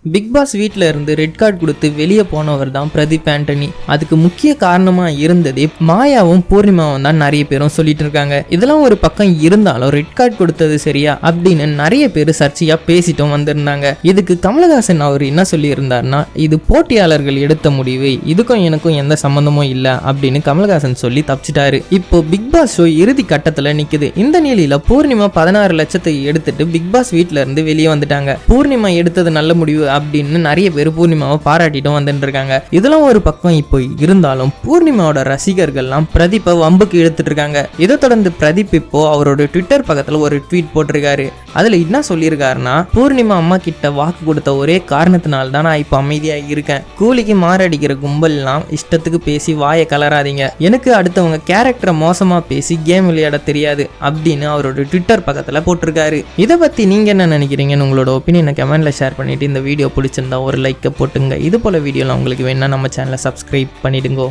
Big pass வீட்டில் இருந்து red card கொடுத்து வெளியே போனவர் தான் பிரதீப் ஆண்டனி. அதுக்கு முக்கிய காரணமா இருந்ததே மாயாவும் பூர்ணிமாவும் தான் நிறைய பேரும் சொல்லிட்டு இருக்காங்க. இதெல்லாம் ஒரு பக்கம் இருந்தாலும் ரெட் கார்டு கொடுத்தது சரியா அப்படின்னு நிறைய பேர் சர்ச்சையா பேசிட்டும் வந்திருந்தாங்க. இதுக்கு கமலஹாசன் அவர் என்ன சொல்லி இருந்தாருன்னா, இது போட்டியாளர்கள் எடுத்த முடிவு, இதுக்கும் எனக்கும் எந்த சம்பந்தமும் இல்லை அப்படின்னு கமலஹாசன் சொல்லி தப்பிச்சிட்டாரு. இப்போ பிக் பாஸ் ஷோ இறுதி கட்டத்துல நிக்குது. இந்த நிலையில பூர்ணிமா 16 லட்சத்தை எடுத்துட்டு பிக் பாஸ் வீட்டுல இருந்து வெளியே வந்துட்டாங்க. பூர்ணிமா எடுத்தது நல்ல முடிவு அப்படின்னு நிறைய பேர் பூர்ணிமாவை பாராட்டிட்டும் வந்துட்டு இருக்காங்க. இதெல்லாம் ஒரு பக்கம் இப்போ இருந்தாலும் பூர்ணிமாவோட ரசிகர்கள்லாம் பிரதீப்பை வம்புக்கு எடுத்துட்டு இருக்காங்க. இதை தொடர்ந்து பிரதீப் இப்போ அவரோட ட்விட்டர் பக்கத்துல ஒரு ட்வீட் போட்டிருக்காரு. அதுல என்ன சொல்லியிருக்காருன்னா, பூர்ணிமா அம்மா கிட்ட வாக்கு கொடுத்த ஒரே காரணத்தினால தான் நான் இப்போ அமைதியா இருக்கேன். கூலிக்கு மாரடிக்கிற கும்பல்லாம் இஷ்டத்துக்கு பேசி வாயை கலராதீங்க. எனக்கு அடுத்தவங்க கேரக்டரை மோசமா பேசி கேம் விளையாட தெரியாது அப்படின்னு அவரோட ட்விட்டர் பக்கத்துல போட்டிருக்காரு. இதை பத்தி நீங்க என்ன நினைக்கிறீங்கன்னு உங்களோட ஒப்பீனியனை கமெண்ட்ல ஷேர் பண்ணிட்டு இந்த வீடியோ பிடிச்சிருந்தா ஒரு லைக்கை போட்டுங்க. இது போல வீடியோலாம் உங்களுக்கு வேணா நம்ம சேனலை சப்ஸ்கிரைப் பண்ணிடுங்க.